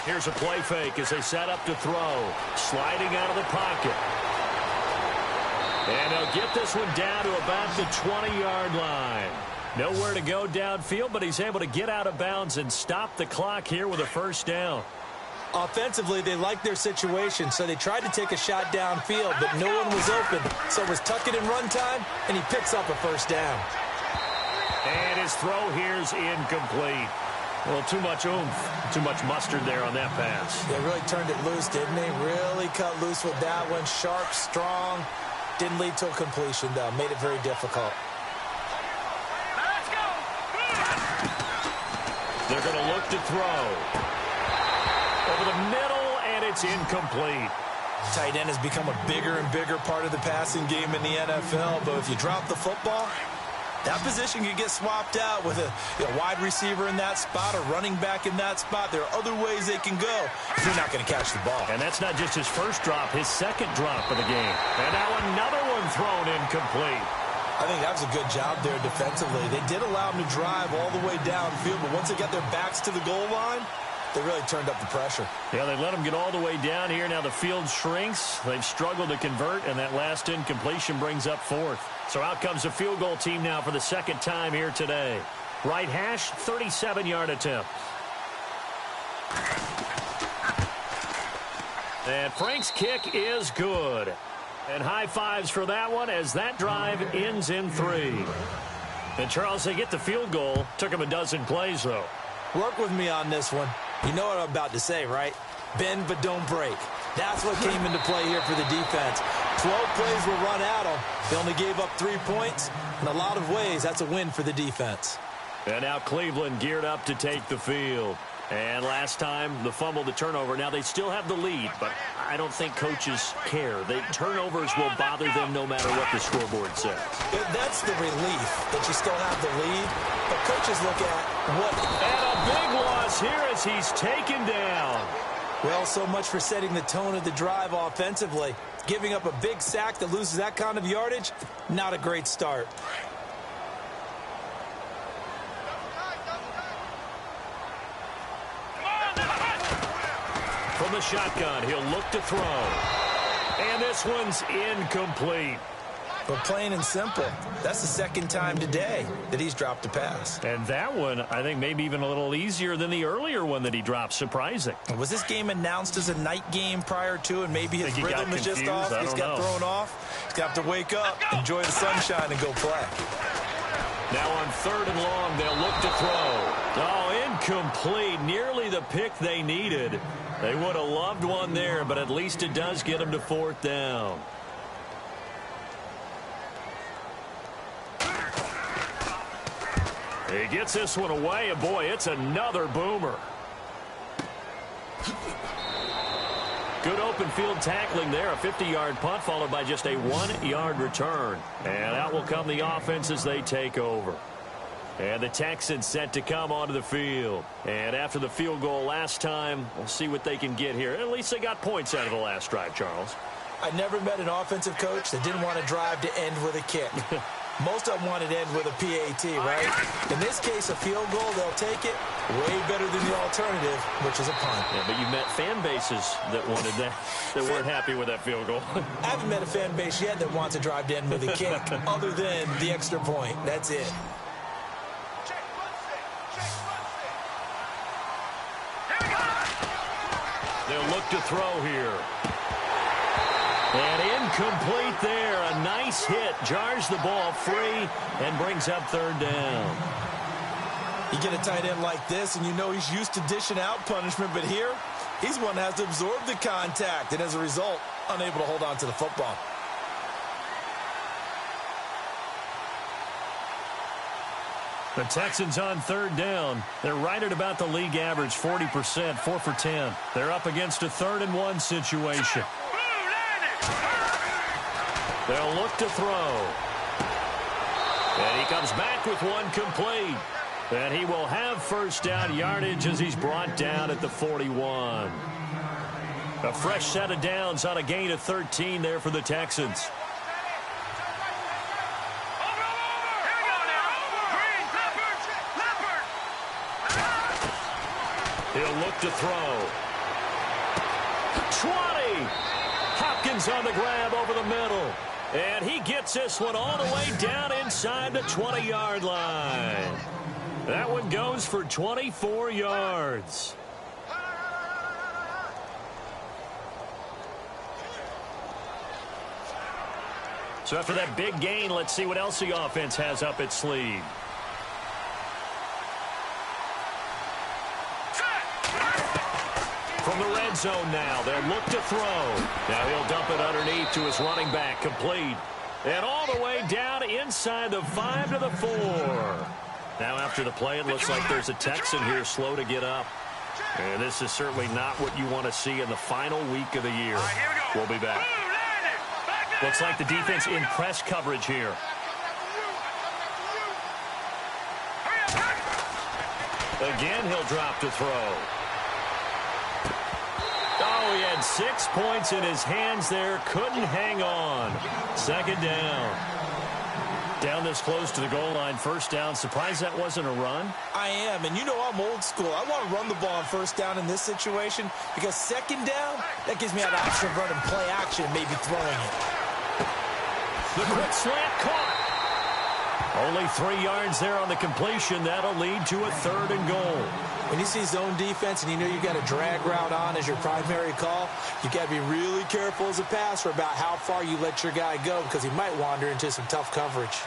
Here's a play fake as they set up to throw. Sliding out of the pocket. And they'll get this one down to about the 20-yard line. Nowhere to go downfield, but he's able to get out of bounds and stop the clock here with a 1st down. Offensively, they liked their situation, so they tried to take a shot downfield, but no one was open. So it was tuck it in run time, and he picks up a 1st down. And his throw here's incomplete. Well, too much oomph, too much mustard there on that pass. They really turned it loose, didn't they? Really cut loose with that one. Sharp, strong. Didn't lead to a completion, though. Made it very difficult. Let's go! They're going to look to throw. Over the middle, and it's incomplete. Tight end has become a bigger and bigger part of the passing game in the NFL, but if you drop the football, that position could get swapped out with a wide receiver in that spot, a running back in that spot. There are other ways they can go if you're not going to catch the ball. And that's not just his first drop, his 2nd drop of the game. And now another one thrown incomplete. I think that was a good job there defensively. They did allow him to drive all the way downfield, but once they got their backs to the goal line, they really turned up the pressure. Yeah, they let him get all the way down here. Now the field shrinks. They've struggled to convert, and that last incompletion brings up 4th. So out comes the field goal team now for the 2nd time here today. Right hash, 37-yard attempt. And Frank's kick is good. And high fives for that one as that drive ends in 3. And, Charles, they get the field goal. Took him a dozen plays, though. Work with me on this one. You know what I'm about to say, right? Bend but don't break. That's what came into play here for the defense. 12 plays were run at them. They only gave up 3 points. In a lot of ways, that's a win for the defense. And now Cleveland geared up to take the field. And last time, the fumble, the turnover. Now they still have the lead, but I don't think coaches care. The turnovers will bother them no matter what the scoreboard says. That's the relief that you still have the lead. But coaches look at what... And a big loss here as he's taken down. Well, so much for setting the tone of the drive offensively. Giving up a big sack that loses that kind of yardage, not a great start. From the shotgun, he'll look to throw. And this one's incomplete. But plain and simple, that's the second time today that he's dropped a pass. And that one, I think, maybe even a little easier than the earlier one that he dropped. Surprising. Was this game announced as a night game prior to, and maybe his rhythm is just off? He's got thrown off. He's got to wake up, enjoy the sunshine, and go play. Now on 3rd and long, they'll look to throw. Oh, incomplete. Nearly the pick they needed. They would have loved one there, but at least it does get them to 4th down. He gets this one away, and boy, it's another boomer. Good open field tackling there. A 50-yard punt followed by just a 1-yard return. And out will come the offense as they take over. And the Texans set to come onto the field. And after the field goal last time, we'll see what they can get here. At least they got points out of the last drive, Charles. I never met an offensive coach that didn't want to drive to end with a kick. Most of them wanted to end with a PAT, right? In this case, a field goal, they'll take it. Way better than the alternative, which is a punt. Yeah, but you met fan bases that wanted that, that weren't happy with that field goal. I haven't met a fan base yet that wants to drive to end with a kick, other than the extra point. That's it. They'll look to throw here. And incomplete there. A nice hit. Jars the ball free and brings up 3rd down. You get a tight end like this, and you know he's used to dishing out punishment, but here, he's one that has to absorb the contact, and as a result, unable to hold on to the football. The Texans on 3rd down. They're right at about the league average, 40%, 4 for 10. They're up against a 3rd and 1 situation. They'll look to throw. And he comes back with one complete. And he will have 1st down yardage as he's brought down at the 41. A fresh set of downs on a gain of 13 there for the Texans. He'll look to throw. 20. Hopkins on the grab over the middle. And he gets this one all the way down inside the 20-yard line. That one goes for 24 yards. So after that big gain, let's see what else the offense has up its sleeve. From the red zone now, they'll look to throw. Now he'll dump it underneath to his running back, complete. And all the way down inside the 5 to the 4. Now after the play, it looks like there's a Texan here slow to get up. And this is certainly not what you want to see in the final week of the year. We'll be back. Looks like the defense in press coverage here. Again, he'll drop to throw. Oh, he had 6 points in his hands there. Couldn't hang on. 2nd down. Down this close to the goal line. 1st down. Surprised that wasn't a run? I am, and you know I'm old school. I want to run the ball on 1st down in this situation because 2nd down, that gives me an option of running play action, maybe throwing it. The quick slant caught. Only 3 yards there on the completion. That'll lead to a 3rd and goal. When you see zone defense and you know you've got a drag route on as your primary call, you've got to be really careful as a passer about how far you let your guy go because he might wander into some tough coverage.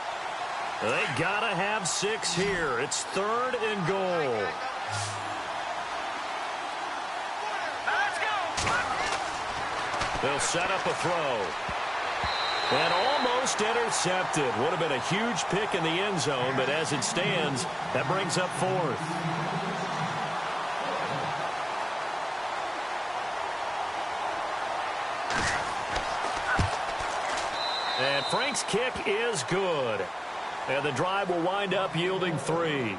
They got to have 6 here. It's 3rd and goal. Let's go. They'll set up a throw. And almost intercepted. Would have been a huge pick in the end zone, but as it stands, that brings up 4th. And Frank's kick is good. And the drive will wind up yielding 3.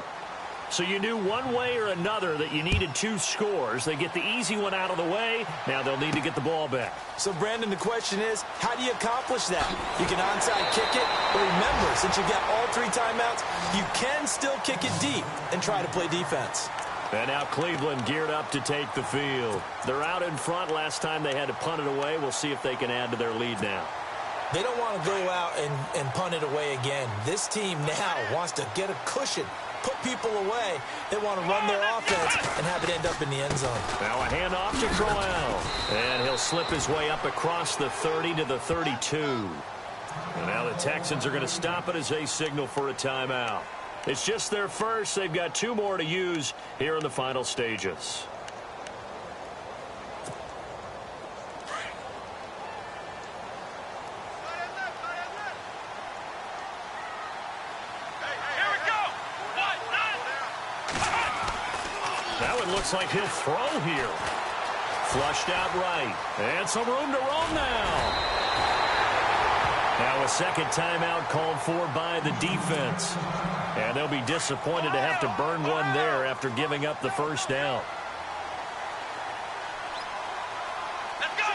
So you knew one way or another that you needed 2 scores. They get the easy one out of the way. Now they'll need to get the ball back. So, Brandon, the question is, how do you accomplish that? You can onside kick it, but remember, since you've got all 3 timeouts, you can still kick it deep and try to play defense. And now Cleveland geared up to take the field. They're out in front. Last time they had to punt it away. We'll see if they can add to their lead now. They don't want to go out and punt it away again. This team now wants to get a cushion, put people away. They want to run their offense and have it end up in the end zone. Now a handoff to Crowell. And he'll slip his way up across the 30 to the 32. And now the Texans are going to stop it as they signal for a timeout. It's just their first. They've got 2 more to use here in the final stages. Looks like he'll throw here. Flushed out right. And some room to roam now. Now a second timeout called for by the defense. And they'll be disappointed to have to burn one there after giving up the first down. Let's go.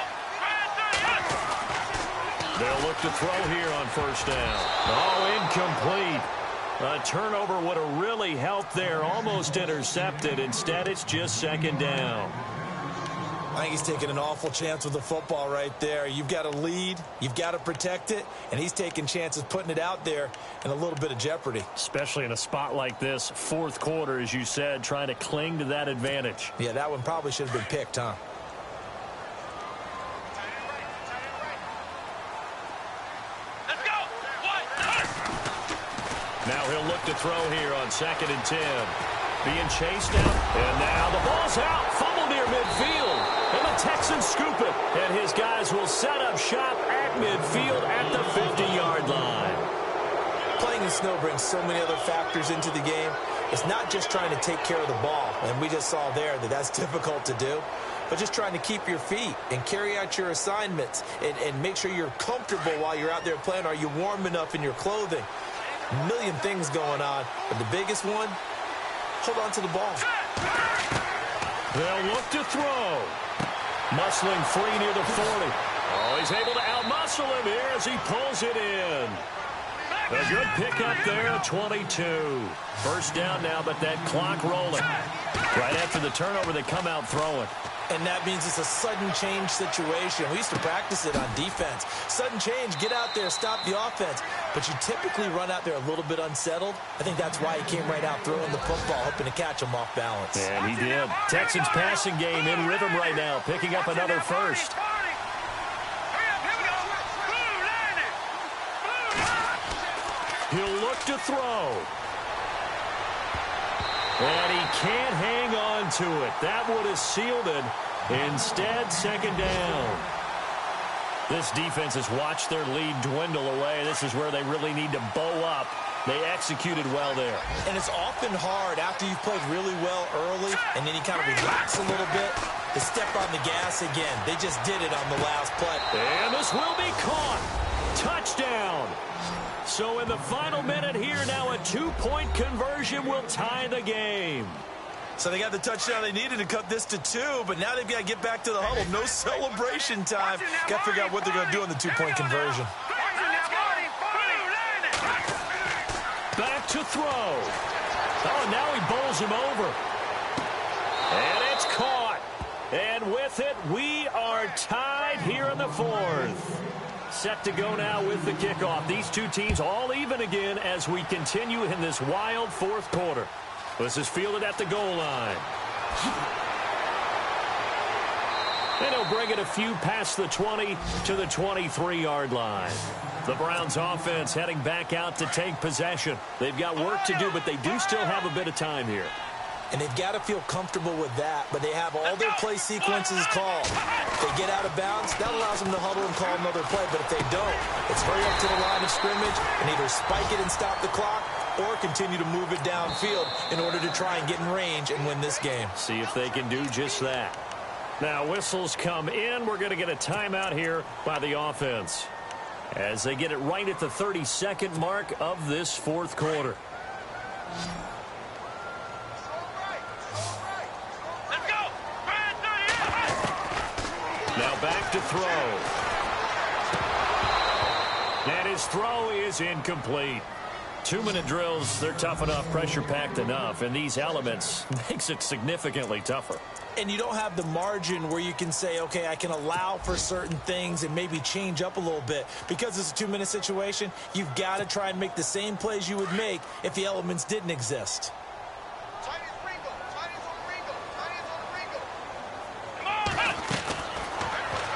They'll look to throw here on first down. Oh, incomplete. A turnover would have really helped there. Almost intercepted. Instead, it's just second down. I think he's taking an awful chance with the football right there. You've got to lead. You've got to protect it. And he's taking chances putting it out there in a little bit of jeopardy. Especially in a spot like this, 4th quarter, as you said, trying to cling to that advantage. Yeah, that one probably should have been picked, huh? Now he'll look to throw here on 2nd and 10. Being chased out. And now the ball's out. Fumble near midfield. And the Texans scoop it. And his guys will set up shop at midfield at the 50-yard line. Playing in snow brings so many other factors into the game. It's not just trying to take care of the ball. And we just saw there that that's difficult to do. But just trying to keep your feet and carry out your assignments. And make sure you're comfortable while you're out there playing. Are you warm enough in your clothing? A million things going on, but the biggest one, hold on to the ball. They'll look to throw. Muscling free near the 40. Oh, he's able to outmuscle him here as he pulls it in. A good pickup there, 22. First down now, but that clock rolling. Right after the turnover, they come out throwing. And that means it's a sudden change situation. We used to practice it on defense. Sudden change, get out there, stop the offense. But you typically run out there a little bit unsettled. I think that's why he came right out throwing the football, hoping to catch him off balance. And he did. Texans passing game in rhythm right now, picking up another first. He'll look to throw. And he can't hang on to it. That would have sealed it. Instead, second down. This defense has watched their lead dwindle away. This is where they really need to bow up. They executed well there. And it's often hard after you've played really well early and then you kind of relax a little bit to step on the gas again. They just did it on the last play. And this will be caught. Touchdown. So in the final minute here, now a 2-point conversion will tie the game. So they got the touchdown they needed to cut this to 2, but now they've got to get back to the huddle. No celebration time. Got to figure out what they're going to do on the 2-point conversion. Back to throw. Oh, now he bowls him over. And it's caught. And with it, we are tied here in the 4th. Set to go now with the kickoff. These two teams all even again as we continue in this wild fourth quarter. This is fielded at the goal line. And he'll bring it a few past the 20 to the 23-yard line. The Browns offense heading back out to take possession. They've got work to do, but they do still have a bit of time here. And they've got to feel comfortable with that, but they have all their play sequences called. If they get out of bounds, that allows them to huddle and call another play, but if they don't, it's hurry up to the line of scrimmage and either spike it and stop the clock or continue to move it downfield in order to try and get in range and win this game. See if they can do just that. Now whistles come in. We're going to get a timeout here by the offense as they get it right at the 32nd mark of this fourth quarter. Now back to throw. And his throw is incomplete. 2-minute drills, they're tough enough, pressure-packed enough, and these elements makes it significantly tougher. And you don't have the margin where you can say, okay, I can allow for certain things and maybe change up a little bit. Because it's a 2-minute situation, you've got to try and make the same plays you would make if the elements didn't exist.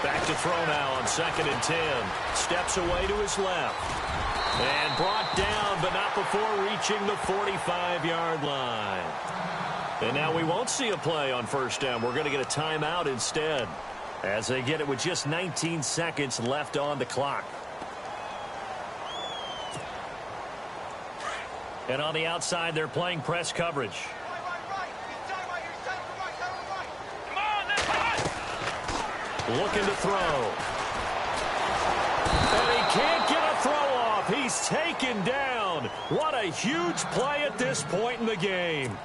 Back to throw now on 2nd and 10. Steps away to his left. And brought down, but not before reaching the 45-yard line. And now we won't see a play on first down. We're going to get a timeout instead as they get it with just 19 seconds left on the clock. And on the outside, they're playing press coverage. Looking to throw. And he can't get a throw off. He's taken down. What a huge play at this point in the game.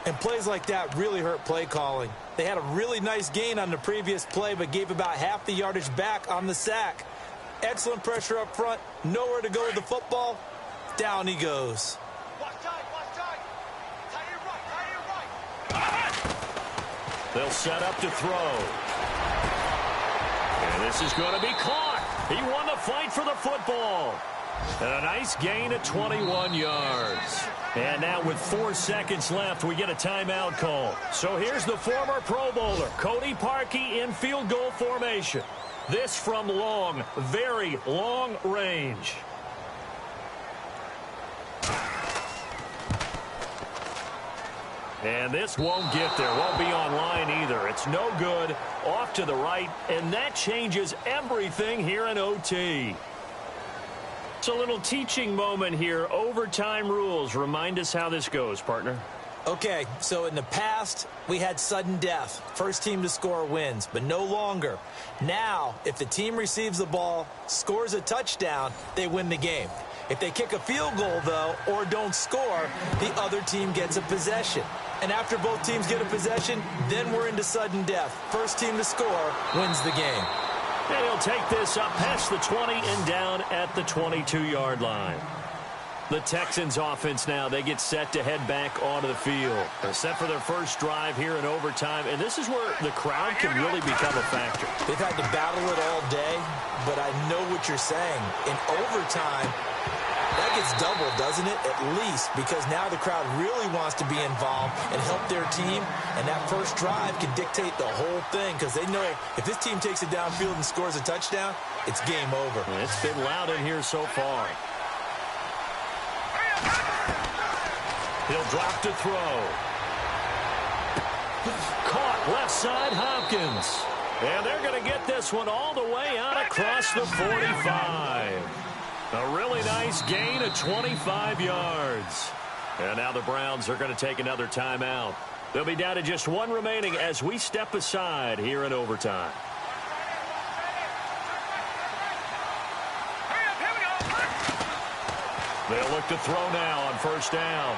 And plays like that really hurt play calling. They had a really nice gain on the previous play, but gave about half the yardage back on the sack. Excellent pressure up front. Nowhere to go with the football. Down he goes. They'll set up to throw. And this is going to be caught. He won the fight for the football. And a nice gain at 21 yards. And now with 4 seconds left, we get a timeout call. So here's the former Pro Bowler, Cody Parkey, in field goal formation. This from long, very long range. And this won't get there, won't be online either. It's no good, off to the right, and that changes everything here in OT. It's a little teaching moment here. Overtime rules. Remind us how this goes, partner. Okay, so in the past, we had sudden death. First team to score wins, but no longer. Now, if the team receives the ball, scores a touchdown, they win the game. If they kick a field goal, though, or don't score, the other team gets a possession. And after both teams get a possession, then we're into sudden death. First team to score wins the game. And he'll take this up past the 20 and down at the 22-yard line. The Texans offense now, they get set to head back onto the field. They're set for their first drive here in overtime, and this is where the crowd can really become a factor. They've had to battle it all day, but I know what you're saying. In overtime, that gets doubled, doesn't it? At least, because now the crowd really wants to be involved and help their team, and that first drive can dictate the whole thing because they know if this team takes it downfield and scores a touchdown, it's game over. And it's been loud in here so far. He'll drop to throw. Caught left side, Hopkins. And they're going to get this one all the way out across the 45. A really nice gain of 25 yards. And now the Browns are going to take another timeout. They'll be down to just one remaining as we step aside here in overtime. They'll look to throw now on first down.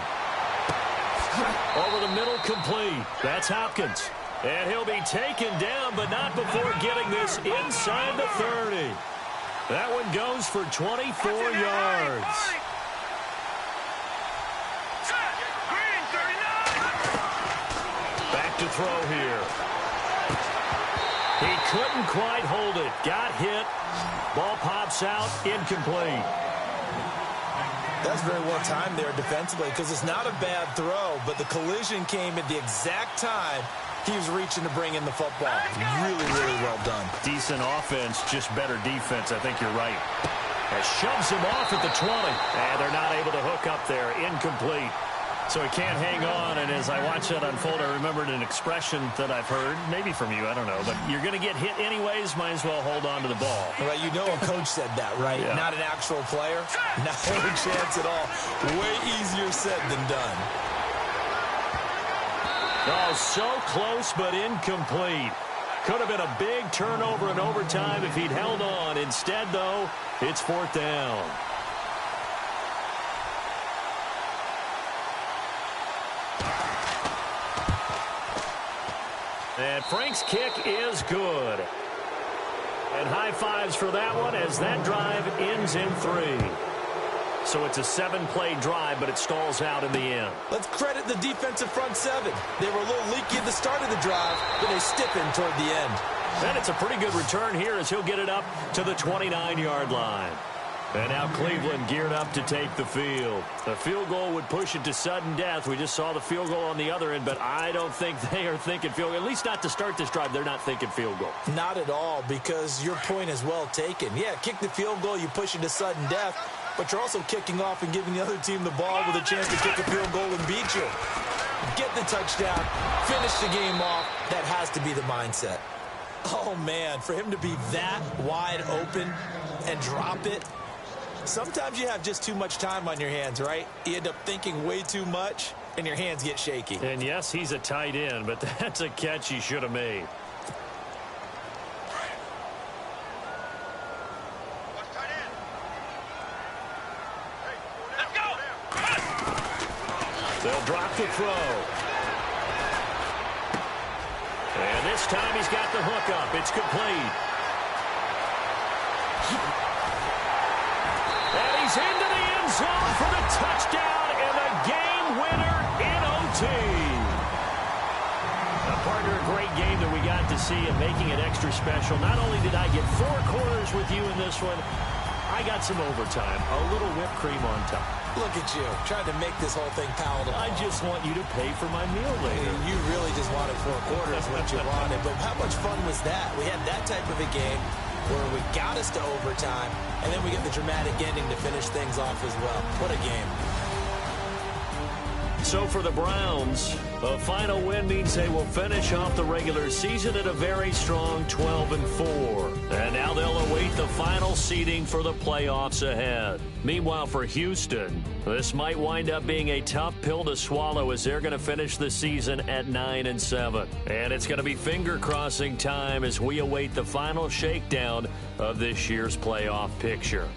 Over the middle, complete. That's Hopkins. And he'll be taken down, but not before getting this inside the 30. That one goes for 24 yards. Back to throw here. He couldn't quite hold it. Got hit. Ball pops out. Incomplete. That's very well timed there defensively because it's not a bad throw, but the collision came at the exact time he was reaching to bring in the football. Really, really well done. Decent offense, just better defense. I think you're right. That shoves him off at the 20. And they're not able to hook up there. Incomplete. So he can't hang on, and as I watch that unfold, I remembered an expression that I've heard, maybe from you, I don't know, but you're going to get hit anyways, might as well hold on to the ball. Well, you know a coach said that, right? Yeah. Not an actual player. Not a chance at all. Way easier said than done. Oh, so close, but incomplete. Could have been a big turnover in overtime if he'd held on. Instead, though, it's 4th down. And Frank's kick is good. And high fives for that one as that drive ends in 3. So it's a 7-play drive, but it stalls out in the end. Let's credit the defensive front 7. They were a little leaky at the start of the drive, but they stiffened toward the end. And it's a pretty good return here as he'll get it up to the 29-yard line. And now Cleveland geared up to take the field. The field goal would push it to sudden death. We just saw the field goal on the other end, but I don't think they are thinking field goal. At least not to start this drive. They're not thinking field goal. Not at all, because your point is well taken. Yeah, kick the field goal, you push it to sudden death, but you're also kicking off and giving the other team the ball with a chance to kick a field goal and beat you. Get the touchdown, finish the game off. That has to be the mindset. Oh, man, for him to be that wide open and drop it, sometimes you have just too much time on your hands, right? You end up thinking way too much, and your hands get shaky. And, yes, he's a tight end, but that's a catch he should have made. Watch tight end. Hey, let's go. They'll drop the throw. And this time he's got the hook up. It's complete. And he's into the end zone for the touchdown and the game winner in OT. Partner, a great game that we got to see and making it extra special. Not only did I get 4 quarters with you in this one, I got some overtime, a little whipped cream on top. Look at you, trying to make this whole thing palatable. I just want you to pay for my meal later. You really just wanted 4 quarters what you wanted, but how much fun was that? We had that type of a game where we got us to overtime, and then we get the dramatic ending to finish things off as well. What a game. So for the Browns, a final win means they will finish off the regular season at a very strong 12-4. And now they'll await the final seeding for the playoffs ahead. Meanwhile, for Houston, this might wind up being a tough pill to swallow as they're going to finish the season at 9-7. And it's going to be finger-crossing time as we await the final shakedown of this year's playoff picture.